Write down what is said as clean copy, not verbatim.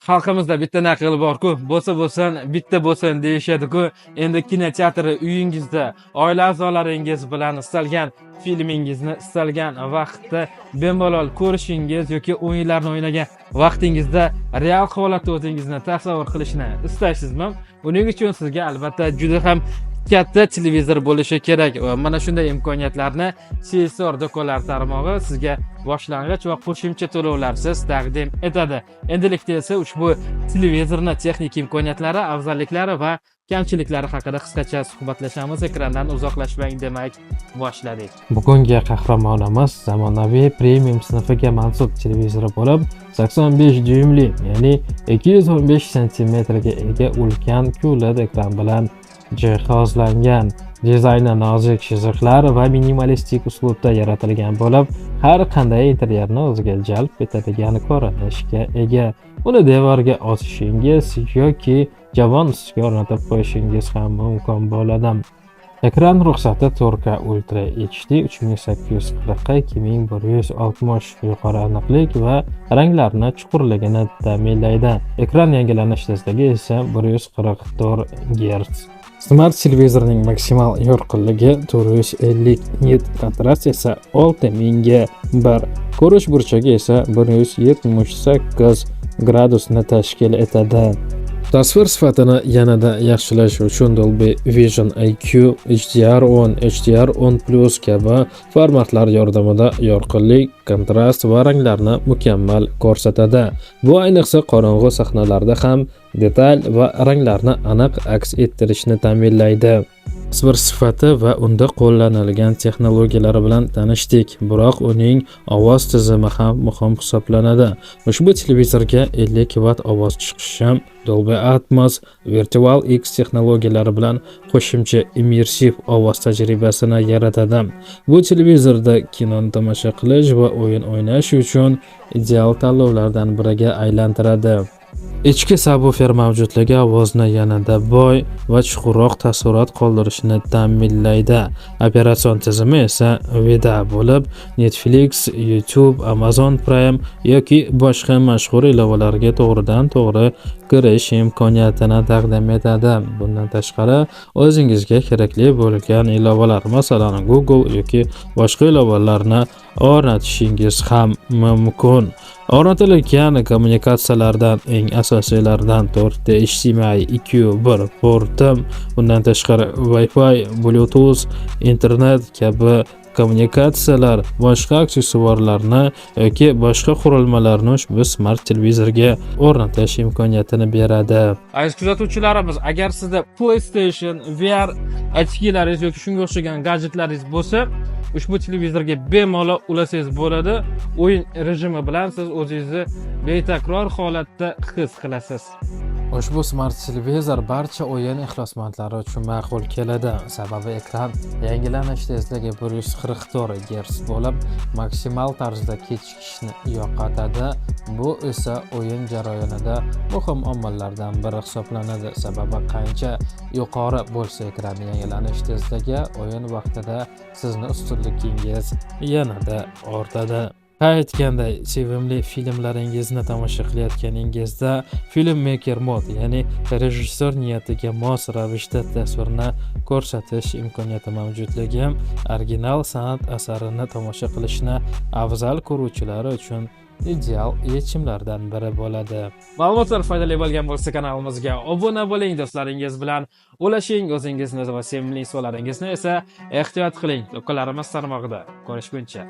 Xalqimizda bitta naql bor-ku, bo'lsa bo'lsin, bitta bo'lsin deyishadi-ku. Endi kinoteatr uyingizda oila a'zolaringiz bilan istalgan filmingizni istalgan vaqtda bemalol ko'rishingiz yoki o'yinlarni o'ynagan vaqtingizda real holatda o'zingizni tasavvur qilishni istaysizmi? Uning uchun sizga albatta juda ham katta televizor bo'lishi kerak va mana shunday imkoniyatlarni CSR do'konlar tarmog'i sizga boshlang'ich va qo'shimcha to'lovlarsiz taqdim etadi. Endilikda esa ushbu televizorning texnik imkoniyatlari, afzalliklari va kamchiliklari haqida qisqacha suhbatlashamiz. Ekrandan uzoqlashmang demak boshladik. Bugungi qahramonimiz zamonaviy premium sinfiga mansub televizor bo'lib, 85 dyuymli, ya'ni 215 sm ga ega ulkan QLED ekran bilan jihozlangan. Dizayni nozik chiziqlar va minimalistik uslubda yaratilgan bo'lib, har qanday interyerni o'ziga jalb etadigan ko'rinishga ega. Uni devorga osishingiz yoki javon ustiga o'rnatib qo'yishingiz ham mumkin bo'ladi. Ekran ruxsati 4K Ultra HD 3840x2160 yuqori aniqlik va ranglarni chuqurligini ta'minlaydi. Ekran yangilanish tezligi esa 144 Gz. Smart televizorning maksimal yorqinligi 450 nit, kontrast esa 6000 ga 1, ko'rish burchagi esa 178 gradusni tashkil etadi. Tasvir sifatini yanada yaxshilash uchun Dolby Vision IQ, HDR10, HDR10+ kabi formatlar yordamida yorqinlik, kontrast va ranglarni mukammal ko'rsatadi. Bu ayniqsa qorong'u sahnalarda ham detal va ranglarni aniq aks ettirishni ta'minlaydi. Tasvir sifati va unda qo'llanilgan texnologiyalar bilan tanishdik, biroq uning ovoz tizimi ham muhim hisoblanadi. Ushbu televizorga 50 Watt ovoz chiqishi, Dolby Atmos, Virtual X texnologiyalari bilan qo'shimcha immersiv ovoz tajribasini yaratadi. Bu televizorda kinoni tomosha qilish va o'yin o'ynash uchun ideal tanlovlardan biriga aylantiradi. Ichki sabwoofer mavjudligi ovozni yanada boy va chuqurroq taassurot qoldirishni ta'minlaydi. Operatsion tizimi esa VIDA bo'lib, Netflix, YouTube, Amazon Prime yoki boshqa mashhur ilovalarga to'g'ridan-to'g'ri kirish imkoniyatini taqdim etadi. Bundan tashqari, o'zingizga kerakli bo'lgan ilovalar, masalan, Google yoki boshqa ilovalarni o'rnatishingiz ham mumkin. O'rnatilgan kommunikatsiyalardan eng asosiylaridan 4 HDMI 2.1 porti, bundan tashqari Wi-Fi, Bluetooth, internet kabi kommunikatsiyalar, boshqa aksessuarlarni yoki boshqa qurilmalarni ushbu smart televizorga o'rnatish imkoniyatini beradi. Aziz kuzatuvchilarimiz, agar sizda PlayStation, VR ochkilaringiz yoki shunga o'xshagan gadjetlaringiz bo'lsa, ushbu televizorga bemalol ulasangiz bo'ladi. O'yin rejimi bilan siz o'zingizni betakror holatda his qilasiz. Ushbu smart televizor barcha o'yin ixlosmandlari uchun ma'qul keladi. Sababi ekran yangilanish tezligi 144 Gz bo'lib, maksimal tarzda kechikishni yo'qotadi. Bu esa o'yin jarayonida muhim omillardan biri hisoblanadi. Sababi qancha yuqori bo'lsa ekran yangilanish tezligi, o'yin vaqtida sizni ustunligingiz yanada ortadi. Aytganday, sevimli filmlaringizni tomosha qilayotganingizda Filmmaker Mode, ya'ni rejissor niyatiga mos ravishda tasvirni ko'rsatish imkoniyati mavjudligi original san'at asarini tomosha qilishni afzal ko'ruvchilar uchun ideal yechimlardan biri bo'ladi. Ma'lumotlar foydali bo'lgan bo'lsa, kanalimizga obuna bo'ling, do'stlaringiz bilan ulashing, o'zingizni va sevimli suvlaringizni esa ehtiyot qiling. Do'konlarimiz tarmog'ida ko'rishguncha.